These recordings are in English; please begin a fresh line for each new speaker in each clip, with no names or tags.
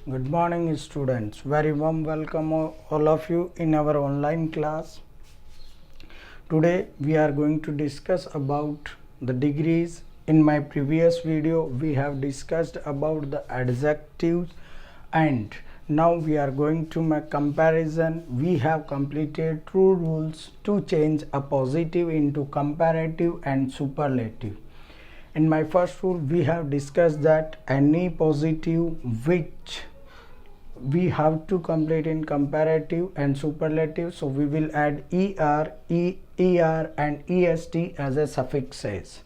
Good morning, students. Very warm welcome all of you in our online class. Today we are going to discuss about the degrees. In my previous video we have discussed about the adjectives, and now we are going to make comparison. We have completed true rules to change a positive into comparative and superlative. In my first rule we have discussed that any positive which we have to complete in comparative and superlative, so we will add er and est as a suffixes.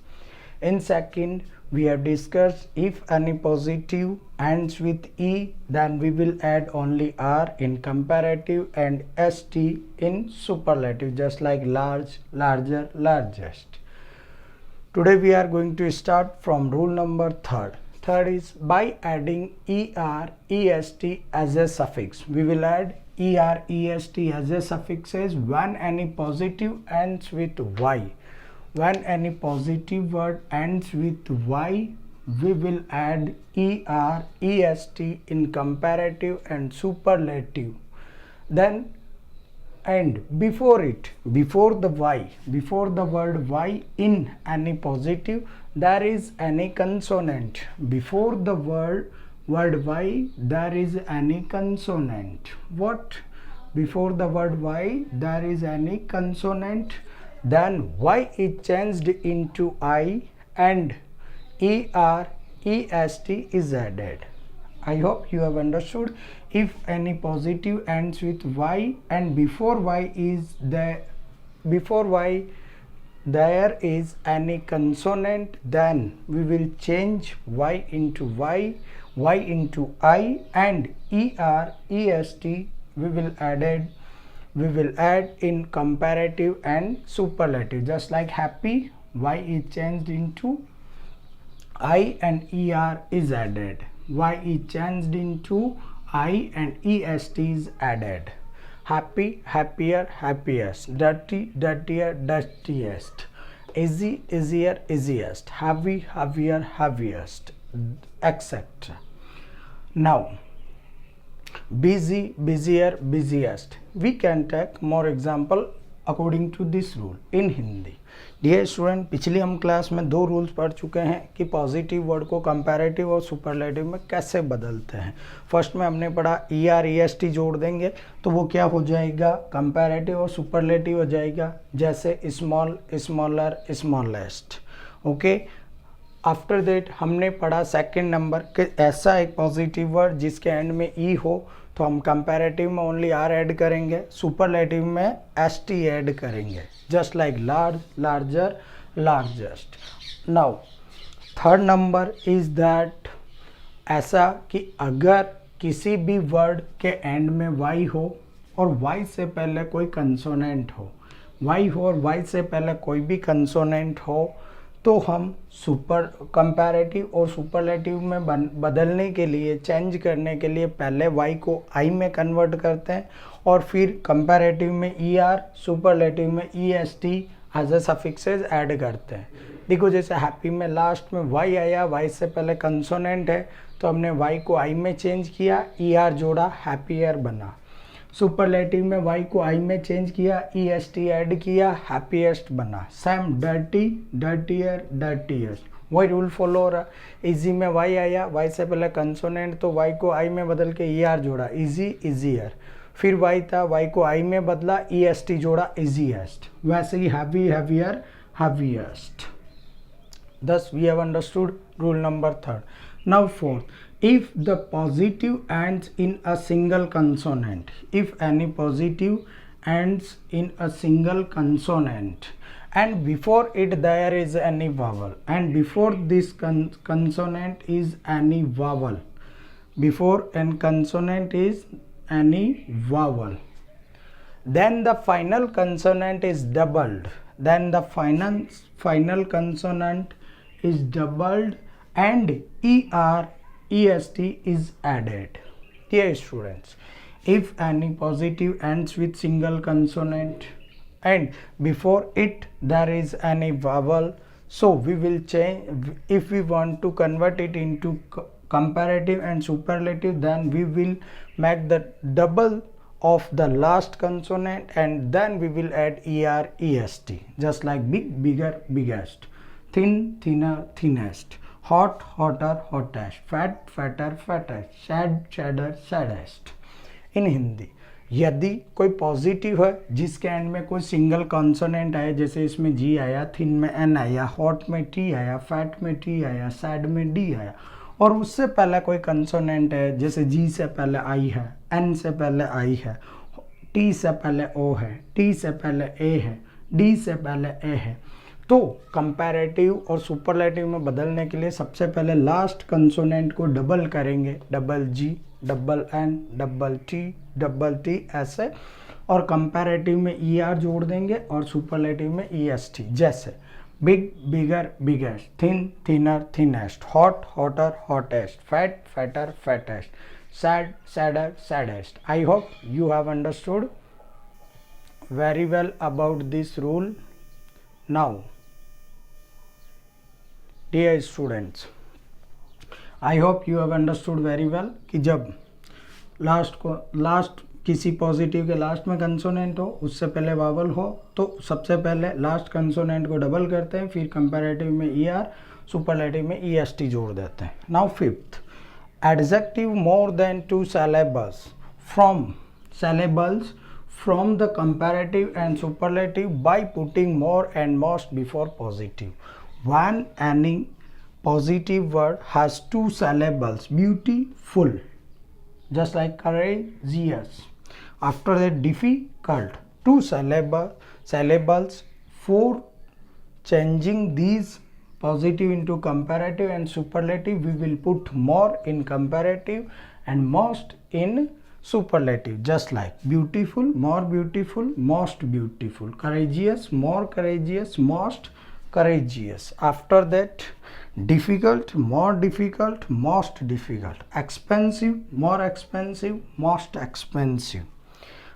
In second, we have discussed if any positive ends with e, then we will add only r in comparative and st in superlative, just like large, larger, largest. Today we are going to start from rule number third. Third is by adding er, est as a suffix. We will add er, est as a suffixes when any positive ends with y. When any positive word ends with y, we will add er, est in comparative and superlative. Then and before it, before the word y in any positive, there is any consonant. Before the word y, there is any consonant. What? Before the word y, there is any consonant. Then y is changed into I and er, est is added. I hope you have understood. If any positive ends with y and before y there is any consonant, then we will change y into I, and er, est we will add in comparative and superlative. Just like happy, y is changed into I and er is added. Y is changed into I and est is added. Happy, happier, happiest. Dirty, dirtier, dirtiest. Easy, easier, easiest. Heavy, heavier, heaviest, etc. Now, busy, busier, busiest. We can take more example according to this rule in Hindi. Dear student, पिछली हम class में दो rules पढ़ चुके हैं कि positive word को comparative और सुपरलेटिव में कैसे बदलते हैं. फर्स्ट में हमने पढ़ा E R E S T जोड़ देंगे तो वो क्या हो जाएगा, कंपैरेटिव और सुपरलेटिव हो जाएगा. जैसे small, smaller, smallest. Okay. After that हमने पढ़ा सेकंड नंबर कि ऐसा एक पॉजिटिव वर्ड जिसके एंड में ई हो तो हम कंपैरेटिव में ओनली आर ऐड करेंगे, सुपरलेटिव में एस टी ऐड करेंगे. Just like large, larger, largest. Now third number is that ऐसा कि अगर किसी भी वर्ड के एंड में वाई हो और वाई से पहले कोई कंसोनेंट हो, वाई हो और वाई से पहले कोई भी कंसोनेंट हो, तो हम सुपर कंपैरेटिव और सुपरलेटिव में बदलने के लिए, चेंज करने के लिए पहले y को i में कन्वर्ट करते हैं और फिर कंपैरेटिव में er, सुपरलेटिव में est as a suffixes add करते हैं. देखो जैसे हैप्पी में लास्ट में y आया, y से पहले कंसोनेंट है तो हमने y को i में चेंज किया, er जोड़ा, हैप्पियर बना. सुपरलेटिव में y को i में चेंज किया, est ऐड किया, हैप्पीएस्ट बना. Same dirty, dirtier, dirtiest. वही रूल फॉलो हो रहा. इजी में y आया, y से पहले कंसोनेंट तो y को i में बदल के er जोड़ा, इजी, इजियर. फिर y था, y को i में बदला, est जोड़ा, इजीएस्ट. वैसे ही heavy, heavier, heaviest. Thus we have understood rule number third. Now fourth, if the positive ends in a single consonant, if any positive ends in a single consonant and before it there is any vowel, and before this consonant is any vowel, before an consonant is any vowel, then the final consonant is doubled, then the final consonant is doubled and er, est is added. Dear students, if any positive ends with single consonant and before it there is any vowel, so we will change. If we want to convert it into comparative and superlative, then we will make the double of the last consonant and then we will add er est, just like big, bigger, biggest, thin, thinner, thinnest, hot, hotter, hottest, fat, fatter, fattest, sad, sadder, saddest. इन हिंदी यदि कोई positive है जिसके and में कोई single consonant आया, जैसे इसमें जी आया, थिन में एन आया, हॉट में टी आया, फैट में टी आया, सैड में डी आया, और उससे पहले कोई कंसोनेंट है, जैसे जी से पहले आई है, एन से पहले आई है, टी से पहले ओ है, टी से पहले ए है, डी से पहले ए है, तो कंपैरेटिव और सुपरलेटिव में बदलने के लिए सबसे पहले लास्ट कंसोनेंट को डबल करेंगे, double G, double N, double T ऐसे, और कंपैरेटिव में ई आर जोड़ देंगे और सुपरलेटिव में ई एस टी, जैसे big, bigger, biggest, thin, thinner, thinnest, hot, hotter, hottest, fat, fatter, fattest, sad, sadder, saddest. I hope you have understood very well about this rule. Now, dear students, I hope you have understood very well कि जब last किसी positive के last में consonant हो, उससे पहले vowel हो, तो सबसे पहले लास्ट कंसोनेंट को डबल करते हैं, फिर कंपैरेटिव में ई आर, सुपरलेटिव में ई एस टी जोड़ देते हैं. Now fifth, adjective more than 2 syllables from the comparative and superlative by putting more and most before positive. When any positive word has 2 syllables, beautiful, just like courageous. After that, difficult, 2 syllables. For changing these positive into comparative and superlative, we will put more in comparative and most in superlative, just like beautiful, more beautiful, most beautiful, courageous, more courageous, most courageous. After that, difficult, more difficult, most difficult, expensive, more expensive, most expensive.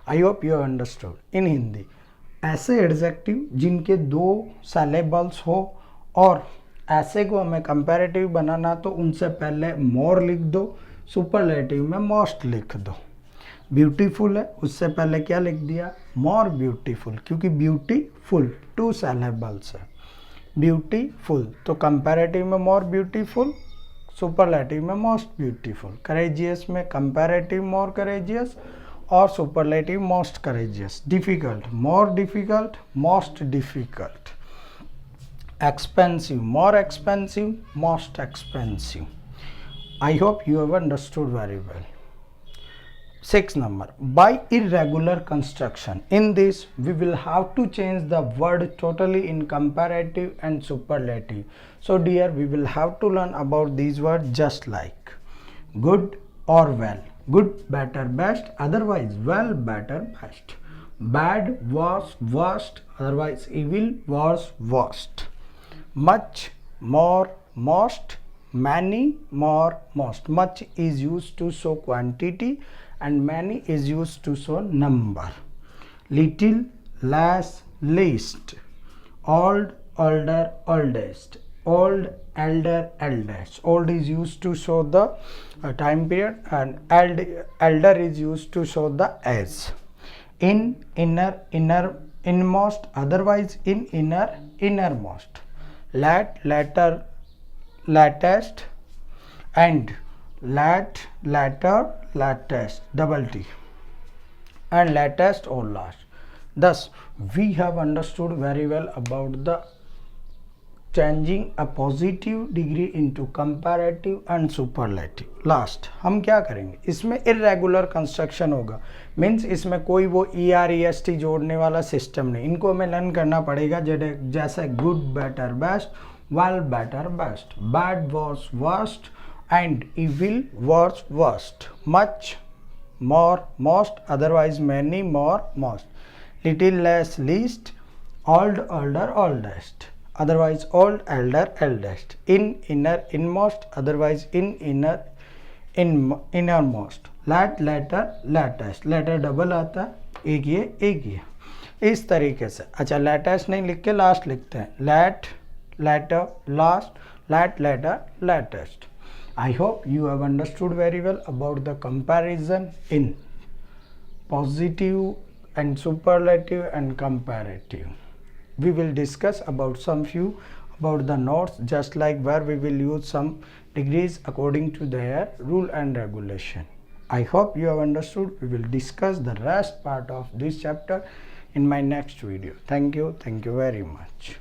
I hope you understood. In Hindi, ऐसे adjective जिनके 2 syllables हो और ऐसे को हमें comparative बनाना, तो उनसे पहले मोर लिख दो, सुपरलेटिव में मोस्ट लिख दो. ब्यूटीफुल है, उससे पहले क्या लिख दिया, मोर ब्यूटीफुल, क्योंकि ब्यूटीफुल 2 syllables है, ब्यूटीफुल, तो कंपैरेटिव में मोर ब्यूटीफुल, सुपरलेटिव में मोस्ट ब्यूटीफुल. करेजियस में कंपैरेटिव मोर करेजियस और superlative most courageous. Difficult, more difficult, most difficult. Expensive, more expensive, most expensive. I hope you have understood very well. 6th number, by irregular construction. In this, we will have to change the word totally in comparative and superlative. So dear, we will have to learn about these words just like good or well. Good, better, best, otherwise well, better, best. Bad, worse, worst, otherwise evil, worse, worst. Much, more, most, many, more, most. Much is used to show quantity and many is used to show number. Little, less, least. Old, older, oldest. Old, elder, eldest. Old is used to show the time period and elder is used to show the age. In, inner, inmost, otherwise in, innermost. Lat, latter, latest, and lat, latter, latest, double T, and latest or last. Thus, we have understood very well about the changing a positive degree into comparative and superlative. Last, हम क्या करेंगे, इसमें irregular construction होगा, means इसमें कोई वो EREST जोड़ने वाला सिस्टम नहीं. इनको हमें लर्न करना पड़ेगा, जैसे good, better, best, well, better, best, bad, worse, worst, and evil, worse, worst, much, more, most, otherwise many, more, most, little, less, least, old, older, oldest, otherwise old, elder, eldest. In, inner, inmost, otherwise in, inner, innermost. Lat, latter, latest. Latter double आता है, एक ये इस तरीके से. अच्छा, latest नहीं लिख के लास्ट लिखते हैं. Lat, latter, last, lat, latter, latest. I hope you have understood very well about the comparison in positive and superlative and comparative. We will discuss about some few about the notes, just like where we will use some degrees according to their rule and regulation. I hope you have understood. We will discuss the rest part of this chapter in my next video. Thank you very much.